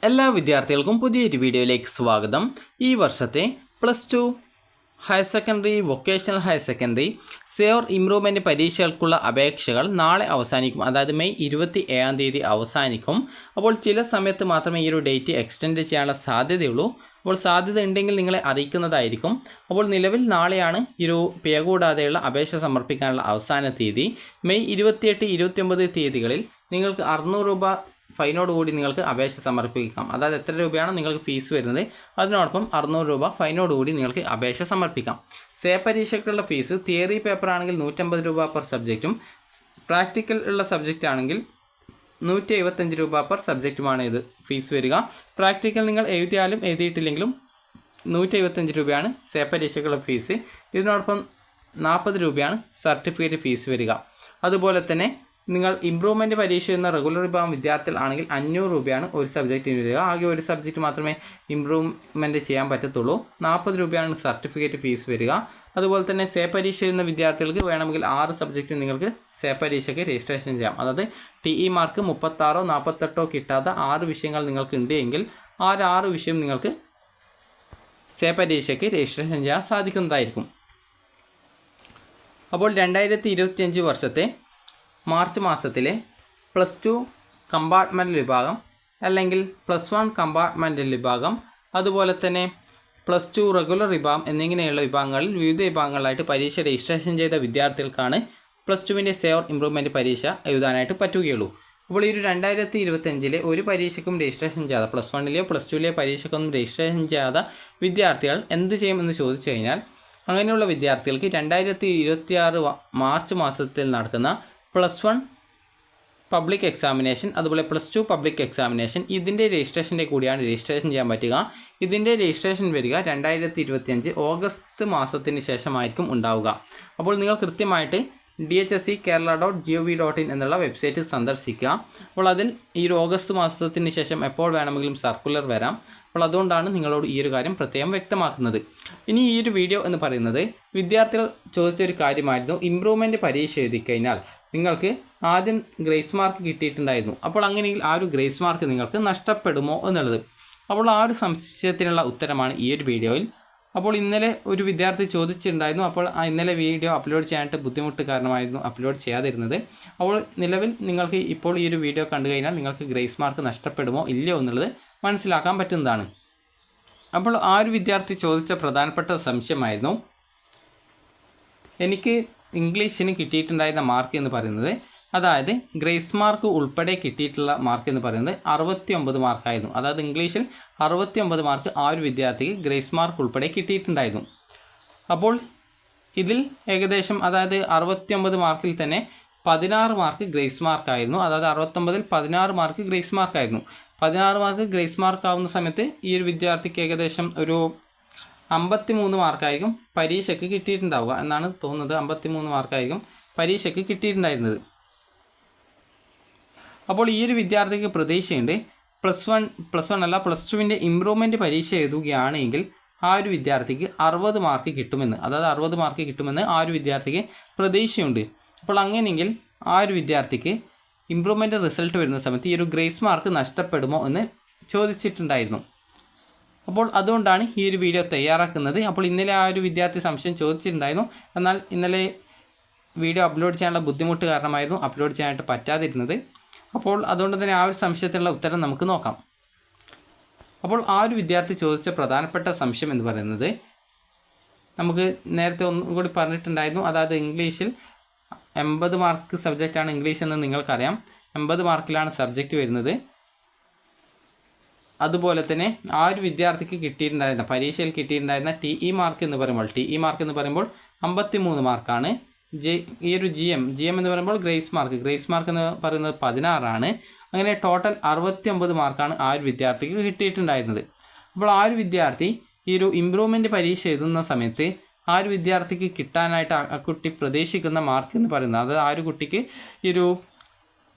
എല്ലാ വിദ്യാർത്ഥികൾക്കും പുതിയൊരു വീഡിയോയിലേക്ക് സ്വാഗതം. ഈ വർഷത്തെ +2 higher secondary, vocational higher secondary സേവർ ഇംപ്രൂവ്മെൻറ്റ് പരീക്ഷകൾക്കുള്ള അപേക്ഷകൾ നാളെ അവസാനിക്കും. അതായത് മെയ് 27 അവസാനിക്കും. അപ്പോൾ ചില സമയത്ത് മാത്രമേ ഈ ഒരു ഡേറ്റ് എക്സ്റ്റെൻഡ് ചെയ്യാനുള്ള സാധ്യതയുള്ളൂ. അപ്പോൾ സാധ്യത ഉണ്ടെങ്കിൽ നിങ്ങളെ അറിയിക്കുന്നതായിരിക്കും. അപ്പോൾ നിലവിൽ നാളെയാണ് ഈ ഒരു പിഴ കൂടാതെയുള്ള അപേക്ഷ സമർപ്പിക്കാനുള്ള അവസാന തീയതി. മെയ് 28, 29 തീയതികളിൽ നിങ്ങൾക്ക് 600 രൂപ ഫൈനോടുകൂടി നിങ്ങൾക്ക് അപേക്ഷ സമർപ്പിക്കാം. അതായത് എത്ര രൂപയാണ് നിങ്ങൾക്ക് ഫീസ് വരുന്നത്, അതിനോടൊപ്പം 600 രൂപ ഫൈനോടുകൂടി നിങ്ങൾക്ക് അപേക്ഷ സമർപ്പിക്കാം. സേ പരീക്ഷയ്ക്കുള്ള ഫീസ് തിയറി പേപ്പർ ആണെങ്കിൽ 150 രൂപ പെർ സബ്ജക്റ്റും, പ്രാക്ടിക്കൽ ഉള്ള സബ്ജക്റ്റ് ആണെങ്കിൽ 175 രൂപ പെർ സബ്ജക്റ്റുമാണ് ഇത് ഫീസ് വരിക. പ്രാക്ടിക്കൽ നിങ്ങൾ എഴുതിയാലും എഴുതിയിട്ടില്ലെങ്കിലും 175 രൂപയാണ് സേ പരീക്ഷയ്ക്കുള്ള ഫീസ്. ഇതിനോടൊപ്പം 40 രൂപയാണ് സർട്ടിഫിക്കറ്റ് ഫീസ് വരിക. അതുപോലെ തന്നെ നിങ്ങൾ ഇംപ്രൂവ്മെൻറ്റ് പരീക്ഷ എന്ന റെഗുലർ വിഭാഗം വിദ്യാർത്ഥികൾ ആണെങ്കിൽ 500 രൂപയാണ് ഒരു സബ്ജക്റ്റിന് വരിക. ആകെ ഒരു സബ്ജക്റ്റ് മാത്രമേ ഇംപ്രൂവ്മെൻറ്റ് ചെയ്യാൻ പറ്റത്തുള്ളൂ. 40 രൂപയാണ് സർട്ടിഫിക്കറ്റ് ഫീസ് വരിക. അതുപോലെ തന്നെ സേ പരീക്ഷ എന്ന വിദ്യാർത്ഥികൾക്ക് വേണമെങ്കിൽ 6 സബ്ജക്റ്റ് നിങ്ങൾക്ക് സേ പരീക്ഷയ്ക്ക് രജിസ്ട്രേഷൻ ചെയ്യാം. അതായത് TE മാർക്ക് 36 48 കിട്ടാത്ത 6 വിഷയങ്ങൾ നിങ്ങൾക്ക് ഉണ്ട് എങ്കിൽ ആ 6 വിഷയം നിങ്ങൾക്ക് സേ പരീക്ഷയ്ക്ക് രജിസ്ട്രേഷൻ ചെയ്യാൻ സാധിക്കുന്നതായിരിക്കും. അപ്പോൾ 2025 വർഷത്തെ മാർച്ച് മാസത്തിലെ +2 കമ്പാർട്ട്മെൻ്റൽ വിഭാഗം അല്ലെങ്കിൽ +1 കമ്പാർട്ട്മെൻ്റൽ വിഭാഗം, അതുപോലെ തന്നെ +2 റെഗുലർ വിഭാഗം എന്നിങ്ങനെയുള്ള വിഭാഗങ്ങളിൽ വിവിധ വിഭാഗങ്ങളായിട്ട് പരീക്ഷ രജിസ്ട്രേഷൻ ചെയ്ത വിദ്യാർത്ഥികൾക്കാണ് +2വിൻ്റെ സേവർ ഇംപ്രൂവ്മെൻറ്റ് പരീക്ഷ എഴുതാനായിട്ട് പറ്റുകയുള്ളൂ. അപ്പോൾ ഈ ഒരു 2025 ഒരു പരീക്ഷയ്ക്കും രജിസ്ട്രേഷൻ ചെയ്യാതെ, +1ലെയോ +2ലെയോ പരീക്ഷയ്ക്കൊന്നും രജിസ്ട്രേഷൻ ചെയ്യാത്ത വിദ്യാർത്ഥികൾ എന്ത് ചെയ്യുമെന്ന് ചോദിച്ചു കഴിഞ്ഞാൽ, അങ്ങനെയുള്ള വിദ്യാർത്ഥികൾക്ക് 2026 മാർച്ച് മാസത്തിൽ നടക്കുന്ന +1 പബ്ലിക് എക്സാമിനേഷൻ, അതുപോലെ +2 പബ്ലിക് എക്സാമിനേഷൻ, ഇതിൻ്റെ രജിസ്ട്രേഷൻ്റെ കൂടിയാണ് രജിസ്ട്രേഷൻ ചെയ്യാൻ പറ്റുക. ഇതിൻ്റെ രജിസ്ട്രേഷൻ വരിക 2025 ഓഗസ്റ്റ് മാസത്തിന് ശേഷമായിരിക്കും ഉണ്ടാവുക. അപ്പോൾ നിങ്ങൾ കൃത്യമായിട്ട് dhsc.kerala.gov.in എന്നുള്ള വെബ്സൈറ്റ് സന്ദർശിക്കുക. അപ്പോൾ അതിൽ ഈ ഒരു ഓഗസ്റ്റ് മാസത്തിന് ശേഷം എപ്പോൾ വേണമെങ്കിലും സർക്കുലർ വരാം. അപ്പോൾ അതുകൊണ്ടാണ് നിങ്ങളോട് ഈ ഒരു കാര്യം പ്രത്യേകം വ്യക്തമാക്കുന്നത്. ഇനി ഈ ഒരു വീഡിയോ എന്ന് പറയുന്നത് വിദ്യാർത്ഥികൾ ചോദിച്ചൊരു കാര്യമായിരുന്നു. ഇംപ്രൂവ്മെൻറ്റ് പരീക്ഷ എഴുതി കഴിഞ്ഞാൽ നിങ്ങൾക്ക് ആദ്യം ഗ്രേസ് മാർക്ക് കിട്ടിയിട്ടുണ്ടായിരുന്നു. അപ്പോൾ അങ്ങനെയെങ്കിൽ ആ ഒരു ഗ്രേസ് മാർക്ക് നിങ്ങൾക്ക് നഷ്ടപ്പെടുമോ എന്നുള്ളത്. അപ്പോൾ ആ ഒരു സംശയത്തിനുള്ള ഉത്തരമാണ് ഈ ഒരു വീഡിയോയിൽ. അപ്പോൾ ഇന്നലെ ഒരു വിദ്യാർത്ഥി ചോദിച്ചിട്ടുണ്ടായിരുന്നു. അപ്പോൾ ഇന്നലെ വീഡിയോ അപ്ലോഡ് ചെയ്യാനായിട്ട് ബുദ്ധിമുട്ട് കാരണമായിരുന്നു അപ്ലോഡ് ചെയ്യാതിരുന്നത്. അപ്പോൾ നിലവിൽ നിങ്ങൾക്ക് ഇപ്പോൾ ഈ ഒരു വീഡിയോ കണ്ടു കഴിഞ്ഞാൽ നിങ്ങൾക്ക് ഗ്രേസ് മാർക്ക് നഷ്ടപ്പെടുമോ ഇല്ലയോ എന്നുള്ളത് മനസ്സിലാക്കാൻ പറ്റുന്നതാണ്. അപ്പോൾ ആ ഒരു വിദ്യാർത്ഥി ചോദിച്ച പ്രധാനപ്പെട്ട സംശയമായിരുന്നു, എനിക്ക് ഇംഗ്ലീഷിന് കിട്ടിയിട്ടുണ്ടായിരുന്ന മാർക്ക് എന്ന് പറയുന്നത്, അതായത് ഗ്രേസ് മാർക്ക് ഉൾപ്പെടെ കിട്ടിയിട്ടുള്ള മാർക്ക് എന്ന് പറയുന്നത് 69 മാർക്കായിരുന്നു. അതായത് ഇംഗ്ലീഷിൽ 69 മാർക്ക് ആ ഒരു വിദ്യാർത്ഥിക്ക് ഗ്രേസ് മാർക്ക് ഉൾപ്പെടെ കിട്ടിയിട്ടുണ്ടായിരുന്നു. അപ്പോൾ ഇതിൽ ഏകദേശം, അതായത് 69 മാർക്കിൽ തന്നെ 16 മാർക്ക് ഗ്രേസ് മാർക്കായിരുന്നു. അതായത് 69ൽ 16 മാർക്ക് ഗ്രേസ് മാർക്കായിരുന്നു. 16 മാർക്ക് ഗ്രേസ് മാർക്ക് ആവുന്ന സമയത്ത് ഈ ഒരു വിദ്യാർത്ഥിക്ക് ഏകദേശം ഒരു 53 മാർക്കായിരിക്കും പരീക്ഷയ്ക്ക് കിട്ടിയിട്ടുണ്ടാവുക എന്നാണ് തോന്നുന്നത്. 53 മാർക്കായിരിക്കും പരീക്ഷയ്ക്ക് കിട്ടിയിട്ടുണ്ടായിരുന്നത്. അപ്പോൾ ഈ ഒരു വിദ്യാർത്ഥിക്ക് പ്രതീക്ഷയുണ്ട് +1 അല്ല +2വിൻ്റെ ഇംപ്രൂവ്മെൻറ്റ് പരീക്ഷ എഴുതുകയാണെങ്കിൽ ആ ഒരു വിദ്യാർത്ഥിക്ക് 60 മാർക്ക് കിട്ടുമെന്ന്, അതായത് 60 മാർക്ക് കിട്ടുമെന്ന് ആ ഒരു വിദ്യാർത്ഥിക്ക് പ്രതീക്ഷയുണ്ട്. അപ്പോൾ അങ്ങനെയെങ്കിൽ ആ ഒരു വിദ്യാർത്ഥിക്ക് ഇംപ്രൂവ്മെൻറ്റ് റിസൾട്ട് വരുന്ന സമയത്ത് ഈ ഒരു ഗ്രേസ് മാർക്ക് നഷ്ടപ്പെടുമോ എന്ന് ചോദിച്ചിട്ടുണ്ടായിരുന്നു. അപ്പോൾ അതുകൊണ്ടാണ് ഈ ഒരു വീഡിയോ തയ്യാറാക്കുന്നത്. അപ്പോൾ ഇന്നലെ ആ ഒരു വിദ്യാർത്ഥി സംശയം ചോദിച്ചിട്ടുണ്ടായിരുന്നു. എന്നാൽ ഇന്നലെ വീഡിയോ അപ്ലോഡ് ചെയ്യാനുള്ള ബുദ്ധിമുട്ട് കാരണമായിരുന്നു അപ്ലോഡ് ചെയ്യാനായിട്ട് പറ്റാതിരുന്നത്. അപ്പോൾ അതുകൊണ്ട് തന്നെ ആ ഒരു സംശയത്തിനുള്ള ഉത്തരം നമുക്ക് നോക്കാം. അപ്പോൾ ആ ഒരു വിദ്യാർത്ഥി ചോദിച്ച പ്രധാനപ്പെട്ട സംശയം എന്ന് പറയുന്നത്, നമുക്ക് നേരത്തെ ഒന്നും കൂടി പറഞ്ഞിട്ടുണ്ടായിരുന്നു. അതായത് ഇംഗ്ലീഷിൽ 80 മാർക്ക് സബ്ജക്റ്റാണ് ഇംഗ്ലീഷ് എന്ന് നിങ്ങൾക്കറിയാം. 80 മാർക്കിലാണ് സബ്ജക്റ്റ് വരുന്നത്. അതുപോലെ തന്നെ ആ ഒരു വിദ്യാർത്ഥിക്ക് കിട്ടിയിട്ടുണ്ടായിരുന്ന, പരീക്ഷയിൽ കിട്ടിയിട്ടുണ്ടായിരുന്ന TE മാർക്ക് എന്ന് പറയുമ്പോൾ 53 മാർക്കാണ്. ഈ ഒരു GM എന്ന് പറയുമ്പോൾ ഗ്രേസ് മാർക്ക് എന്ന് പറയുന്നത് 16 അങ്ങനെ ടോട്ടൽ 69 മാർക്കാണ് ആ ഒരു വിദ്യാർത്ഥിക്ക് കിട്ടിയിട്ടുണ്ടായിരുന്നത്. അപ്പോൾ ആ ഒരു വിദ്യാർത്ഥി ഈ ഒരു ഇംപ്രൂവ്മെൻറ്റ് പരീക്ഷ എഴുതുന്ന സമയത്ത് ആ ഒരു വിദ്യാർത്ഥിക്ക് കിട്ടാനായിട്ട് ആ കുട്ടി പ്രതീക്ഷിക്കുന്ന മാർക്ക് എന്ന് പറയുന്നത്, അത് ആ ഒരു കുട്ടിക്ക് ഈ ഒരു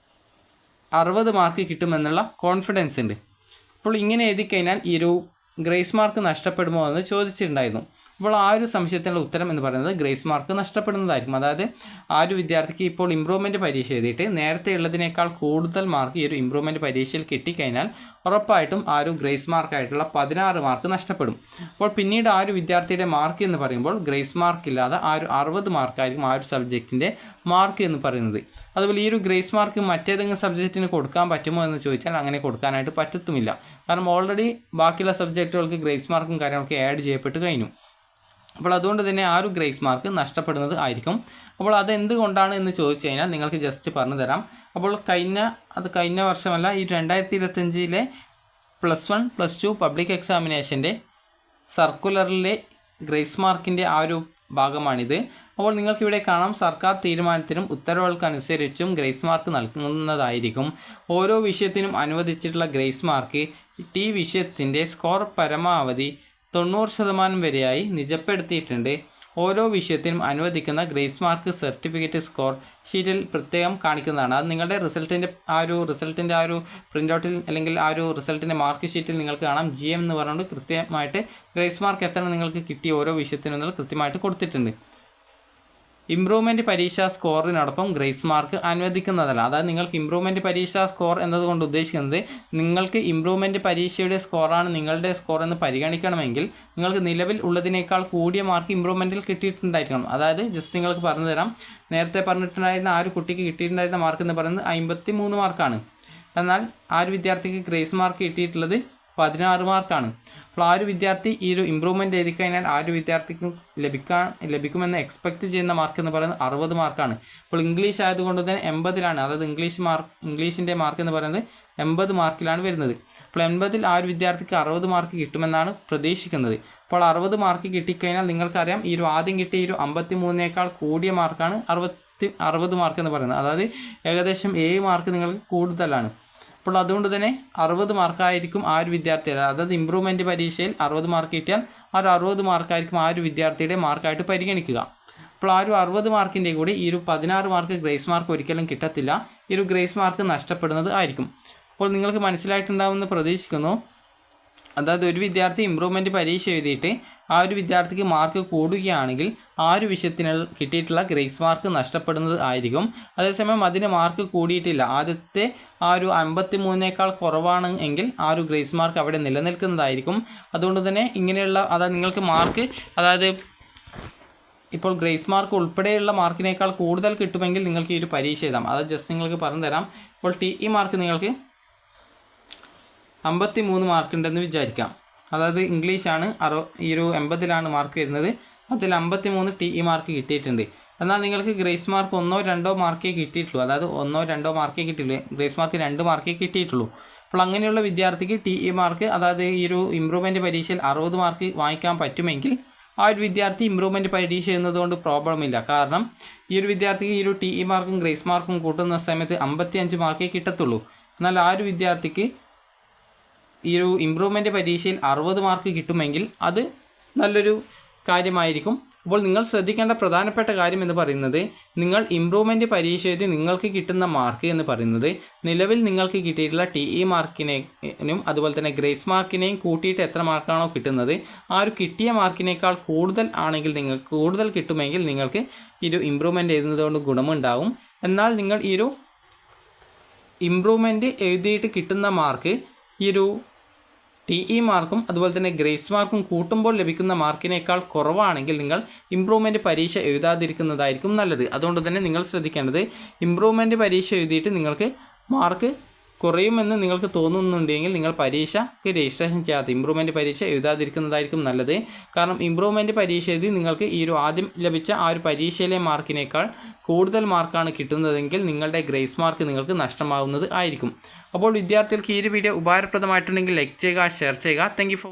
60 മാർക്ക് കിട്ടുമെന്നുള്ള കോൺഫിഡൻസ് ഉണ്ട്. അപ്പോൾ ഇങ്ങനെ എഴുതി കഴിഞ്ഞാൽ ഈ ഒരു ഗ്രേസ് മാർക്ക് നഷ്ടപ്പെടുമോ എന്ന് ചോദിച്ചിട്ടുണ്ടായിരുന്നു. അപ്പോൾ ആ ഒരു സംശയത്തിനുള്ള ഉത്തരം എന്ന് പറയുന്നത് ഗ്രേസ് മാർക്ക് നഷ്ടപ്പെടുന്നതായിരിക്കും. അതായത് ആ ഒരു വിദ്യാർത്ഥിക്ക് ഇപ്പോൾ ഇമ്പ്രൂവ്മെൻറ്റ് പരീക്ഷ എഴുതിയിട്ട് നേരത്തെ ഉള്ളതിനേക്കാൾ കൂടുതൽ മാർക്ക് ഈ ഒരു ഇമ്പ്രൂവ്മെൻറ്റ് പരീക്ഷയിൽ കിട്ടിക്കഴിഞ്ഞാൽ ഉറപ്പായിട്ടും ആ ഒരു ഗ്രേസ് മാർക്കായിട്ടുള്ള 16 മാർക്ക് നഷ്ടപ്പെടും. അപ്പോൾ പിന്നീട് ആ ഒരു വിദ്യാർത്ഥിയുടെ മാർക്ക് എന്ന് പറയുമ്പോൾ ഗ്രേസ് മാർക്ക് ഇല്ലാതെ ആ ഒരു 60 മാർക്കായിരിക്കും ആ ഒരു സബ്ജക്റ്റിൻ്റെ മാർക്ക് എന്ന് പറയുന്നത്. അതുപോലെ ഈ ഒരു ഗ്രേസ് മാർക്ക് മറ്റേതെങ്കിലും സബ്ജക്റ്റിന് കൊടുക്കാൻ പറ്റുമോ എന്ന് ചോദിച്ചാൽ അങ്ങനെ കൊടുക്കാനായിട്ട് പറ്റത്തുമില്ല. കാരണം ഓൾറെഡി ബാക്കിയുള്ള സബ്ജക്റ്റുകൾക്ക് ഗ്രേസ് മാർക്കും കാര്യങ്ങളൊക്കെ ആഡ് ചെയ്യപ്പെട്ട് കഴിഞ്ഞു. അപ്പോൾ അതുകൊണ്ട് തന്നെ ആ ഒരു ഗ്രേസ് മാർക്ക് നഷ്ടപ്പെടുന്നത് ആയിരിക്കും. അപ്പോൾ അതെന്തുകൊണ്ടാണ് എന്ന് ചോദിച്ചു കഴിഞ്ഞാൽ നിങ്ങൾക്ക് ജസ്റ്റ് പറഞ്ഞു തരാം. അപ്പോൾ കഴിഞ്ഞ വർഷമല്ല, ഈ 2025 +1 +2 പബ്ലിക് എക്സാമിനേഷൻ്റെ സർക്കുലറിലെ ഗ്രേസ് മാർക്കിൻ്റെ ആ ഒരു ഭാഗമാണിത്. അപ്പോൾ നിങ്ങൾക്കിവിടെ കാണാം, സർക്കാർ തീരുമാനത്തിനും ഉത്തരവുകൾക്കനുസരിച്ചും ഗ്രേസ് മാർക്ക് നൽകുന്നതായിരിക്കും. ഓരോ വിഷയത്തിനും അനുവദിച്ചിട്ടുള്ള ഗ്രേസ് മാർക്ക് ഈ വിഷയത്തിൻ്റെ സ്കോർ പരമാവധി 90% വരെയായി നിജപ്പെടുത്തിയിട്ടുണ്ട്. ഓരോ വിഷയത്തിനും അനുവദിക്കുന്ന ഗ്രേസ് മാർക്ക് സർട്ടിഫിക്കറ്റ് സ്കോർ ഷീറ്റിൽ പ്രത്യേകം കാണിക്കുന്നതാണ്. അത് നിങ്ങളുടെ റിസൾട്ടിൻ്റെ ആ ഒരു പ്രിൻ്റ് ഔട്ടിൽ അല്ലെങ്കിൽ ആ ഒരു റിസൾട്ടിൻ്റെ മാർക്ക് ഷീറ്റിൽ നിങ്ങൾക്ക് കാണാം. GM എന്ന് പറഞ്ഞുകൊണ്ട് കൃത്യമായിട്ട് ഗ്രേസ് മാർക്ക് എത്ര നിങ്ങൾക്ക് കിട്ടിയ ഓരോ വിഷയത്തിനും കൃത്യമായിട്ട് കൊടുത്തിട്ടുണ്ട്. ഇമ്പ്രൂവ്മെൻറ്റ് പരീക്ഷാ സ്കോറിനോടൊപ്പം ഗ്രേസ് മാർക്ക് അനുവദിക്കുന്നതല്ല. അതായത് നിങ്ങൾക്ക് ഇമ്പ്രൂവ്മെൻറ്റ് പരീക്ഷാ സ്കോർ എന്നതുകൊണ്ട് ഉദ്ദേശിക്കുന്നത് നിങ്ങൾക്ക് ഇമ്പ്രൂവ്മെൻറ്റ് പരീക്ഷയുടെ സ്കോറാണ് നിങ്ങളുടെ സ്കോർ എന്ന് പരിഗണിക്കണമെങ്കിൽ നിങ്ങൾക്ക് നിലവിൽ ഉള്ളതിനേക്കാൾ കൂടിയ മാർക്ക് ഇമ്പ്രൂവ്മെൻറ്റിൽ കിട്ടിയിട്ടുണ്ടായിരിക്കണം. അതായത് ജസ്റ്റ് നിങ്ങൾക്ക് പറഞ്ഞു തരാം, നേരത്തെ പറഞ്ഞിട്ടുണ്ടായിരുന്ന ആ ഒരു കുട്ടിക്ക് കിട്ടിയിട്ടുണ്ടായിരുന്ന മാർക്ക് എന്ന് പറയുന്നത് 53 മാർക്കാണ്. എന്നാൽ ആ ഒരു വിദ്യാർത്ഥിക്ക് ഗ്രേസ് മാർക്ക് കിട്ടിയിട്ടുള്ളത് 16 മാർക്കാണ്. അപ്പോൾ ആ ഒരു വിദ്യാർത്ഥി ഈ ഒരു ഇമ്പ്രൂവ്മെൻറ്റ് എഴുതി കഴിഞ്ഞാൽ ആ ഒരു വിദ്യാർത്ഥിക്ക് ലഭിക്കുമെന്ന് എക്സ്പെക്റ്റ് ചെയ്യുന്ന മാർക്ക് എന്ന് പറയുന്നത് 60 മാർക്കാണ്. അപ്പോൾ ഇംഗ്ലീഷ് ആയതുകൊണ്ട് തന്നെ 80-ലാണ്. അതായത് ഇംഗ്ലീഷിൻ്റെ മാർക്ക് എന്ന് പറയുന്നത് 80 മാർക്കിലാണ് വരുന്നത്. അപ്പോൾ 80-ൽ ആ ഒരു വിദ്യാർത്ഥിക്ക് 60 മാർക്ക് കിട്ടുമെന്നാണ് പ്രതീക്ഷിക്കുന്നത്. അപ്പോൾ 60 മാർക്ക് കിട്ടിക്കഴിഞ്ഞാൽ നിങ്ങൾക്കറിയാം, ഈ ഒരു ആദ്യം കിട്ടിയ ഈ ഒരു 53-നേക്കാൾ കൂടിയ മാർക്കാണ് 60 മാർക്ക് എന്ന് പറയുന്നത്. അതായത് ഏകദേശം 7 മാർക്ക് നിങ്ങൾക്ക് കൂടുതലാണ്. അപ്പോൾ അതുകൊണ്ട് തന്നെ 60 മാർക്കായിരിക്കും ആ ഒരു വിദ്യാർത്ഥി, അതായത് ഇമ്പ്രൂവ്മെൻറ്റ് പരീക്ഷയിൽ 60 മാർക്ക് കിട്ടിയാൽ ആ ഒരു 60 മാർക്കായിരിക്കും ആ ഒരു വിദ്യാർത്ഥിയുടെ മാർക്കായിട്ട് പരിഗണിക്കുക. അപ്പോൾ ആ ഒരു 60 മാർക്കിൻ്റെ കൂടി ഈ ഒരു 16 മാർക്ക് ഗ്രേസ് മാർക്ക് ഒരിക്കലും കിട്ടത്തില്ല. ഈ ഒരു ഗ്രേസ് മാർക്ക് നഷ്ടപ്പെടുന്നത് ആയിരിക്കും. അപ്പോൾ നിങ്ങൾക്ക് മനസ്സിലായിട്ടുണ്ടാവുമെന്ന് പ്രതീക്ഷിക്കുന്നു. അതായത് ഒരു വിദ്യാർത്ഥി ഇമ്പ്രൂവ്മെൻറ്റ് പരീക്ഷ എഴുതിയിട്ട് ആ ഒരു വിദ്യാർത്ഥിക്ക് മാർക്ക് കൂടുകയാണെങ്കിൽ ആ ഒരു വിഷയത്തിന് കിട്ടിയിട്ടുള്ള ഗ്രേസ് മാർക്ക് നഷ്ടപ്പെടുന്നത് ആയിരിക്കും. അതേസമയം അതിന് മാർക്ക് കൂടിയിട്ടില്ല, ആദ്യത്തെ ആ ഒരു 53-നേക്കാൾ കുറവാണ് എങ്കിൽ ആ ഒരു ഗ്രേസ് മാർക്ക് അവിടെ നിലനിൽക്കുന്നതായിരിക്കും. അതുകൊണ്ട് തന്നെ ഇങ്ങനെയുള്ള അതായത് നിങ്ങൾക്ക് മാർക്ക് അതായത് ഇപ്പോൾ ഗ്രേസ് മാർക്ക് ഉൾപ്പെടെയുള്ള മാർക്കിനേക്കാൾ കൂടുതൽ കിട്ടുമെങ്കിൽ നിങ്ങൾക്ക് ഈ ഒരു പരീക്ഷ എഴുതാം. അത് ജസ്റ്റ് നിങ്ങൾക്ക് പറഞ്ഞു തരാം. ഇപ്പോൾ TE മാർക്ക് നിങ്ങൾക്ക് 53 മാർക്ക് ഉണ്ടെന്ന് വിചാരിക്കാം. അതായത് ഇംഗ്ലീഷാണ് ഈ ഒരു 80-ലാണ് മാർക്ക് വരുന്നത്. അതിൽ 53 TE മാർക്ക് കിട്ടിയിട്ടുണ്ട്. എന്നാൽ നിങ്ങൾക്ക് ഗ്രേസ് മാർക്ക് 1-2 മാർക്കേ കിട്ടിയിട്ടുള്ളൂ. അതായത് 1-2 മാർക്കേ കിട്ടിയുള്ളൂ. ഗ്രേസ് മാർക്ക് 2 മാർക്കേ കിട്ടിയിട്ടുള്ളൂ. അപ്പോൾ അങ്ങനെയുള്ള വിദ്യാർത്ഥിക്ക് TE മാർക്ക് അതായത് ഈ ഒരു ഇമ്പ്രൂവ്മെൻറ്റ് പരീക്ഷയിൽ 60 മാർക്ക് വാങ്ങിക്കാൻ പറ്റുമെങ്കിൽ ആ ഒരു വിദ്യാർത്ഥി ഇമ്പ്രൂവ്മെൻറ്റ് പരീക്ഷ ചെയ്യുന്നതുകൊണ്ട് പ്രോബ്ലമില്ല. കാരണം ഈ ഒരു വിദ്യാർത്ഥിക്ക് ഈ ഒരു TE മാർക്കും ഗ്രേസ് മാർക്കും കൂട്ടുന്ന സമയത്ത് 55 മാർക്കേ കിട്ടത്തുള്ളൂ. എന്നാൽ ആ ഒരു വിദ്യാർത്ഥിക്ക് ഈ ഒരു ഇമ്പ്രൂവ്മെൻറ്റ് പരീക്ഷയിൽ 60 മാർക്ക് കിട്ടുമെങ്കിൽ അത് നല്ലൊരു കാര്യമായിരിക്കും. അപ്പോൾ നിങ്ങൾ ശ്രദ്ധിക്കേണ്ട പ്രധാനപ്പെട്ട കാര്യം എന്ന് പറയുന്നത്, നിങ്ങൾ ഇമ്പ്രൂവ്മെൻറ്റ് പരീക്ഷ എഴുതി നിങ്ങൾക്ക് കിട്ടുന്ന മാർക്ക് എന്ന് പറയുന്നത് നിലവിൽ നിങ്ങൾക്ക് കിട്ടിയിട്ടുള്ള TE മാർക്കിനെയും അതുപോലെ തന്നെ ഗ്രേസ് മാർക്കിനെയും കൂട്ടിയിട്ട് എത്ര മാർക്കാണോ കിട്ടുന്നത് ആ ഒരു കിട്ടിയ മാർക്കിനേക്കാൾ കൂടുതൽ ആണെങ്കിൽ നിങ്ങൾക്ക് കൂടുതൽ കിട്ടുമെങ്കിൽ നിങ്ങൾക്ക് ഈ ഒരു ഇമ്പ്രൂവ്മെൻറ്റ് എഴുതുന്നതുകൊണ്ട് ഗുണമുണ്ടാവും. എന്നാൽ നിങ്ങൾ ഈ ഒരു ഇമ്പ്രൂവ്മെൻറ്റ് എഴുതിയിട്ട് കിട്ടുന്ന മാർക്ക് ഈ ഒരു TE മാർക്കും അതുപോലെ തന്നെ ഗ്രേസ് മാർക്കും കൂട്ടുമ്പോൾ ലഭിക്കുന്ന മാർക്കിനേക്കാൾ കുറവാണെങ്കിൽ നിങ്ങൾ ഇമ്പ്രൂവ്മെൻറ്റ് പരീക്ഷ എഴുതാതിരിക്കുന്നതായിരിക്കും നല്ലത്. അതുകൊണ്ട് തന്നെ നിങ്ങൾ ശ്രദ്ധിക്കേണ്ടത്, ഇമ്പ്രൂവ്മെൻറ്റ് പരീക്ഷ എഴുതിയിട്ട് നിങ്ങൾക്ക് മാർക്ക് കുറയുമെന്ന് നിങ്ങൾക്ക് തോന്നുന്നുണ്ടെങ്കിൽ നിങ്ങൾ പരീക്ഷയ്ക്ക് രജിസ്ട്രേഷൻ ചെയ്യാതെ ഇമ്പ്രൂവ്മെൻറ്റ് പരീക്ഷ എഴുതാതിരിക്കുന്നതായിരിക്കും നല്ലത്. കാരണം ഇമ്പ്രൂവ്മെൻറ്റ് പരീക്ഷ എഴുതി നിങ്ങൾക്ക് ഈ ഒരു ആദ്യം ലഭിച്ച ആ ഒരു പരീക്ഷയിലെ മാർക്കിനേക്കാൾ കൂടുതൽ മാർക്കാണ് കിട്ടുന്നതെങ്കിൽ നിങ്ങളുടെ ഗ്രേസ് മാർക്ക് നിങ്ങൾക്ക് നഷ്ടമാകുന്നത് ആയിരിക്കും. അപ്പോൾ വിദ്യാർത്ഥികൾക്ക് ഈ ഒരു വീഡിയോ ഉപകാരപ്രദമായിട്ടുണ്ടെങ്കിൽ ലൈക്ക് ചെയ്യുക, ഷെയർ ചെയ്യുക. Thank you.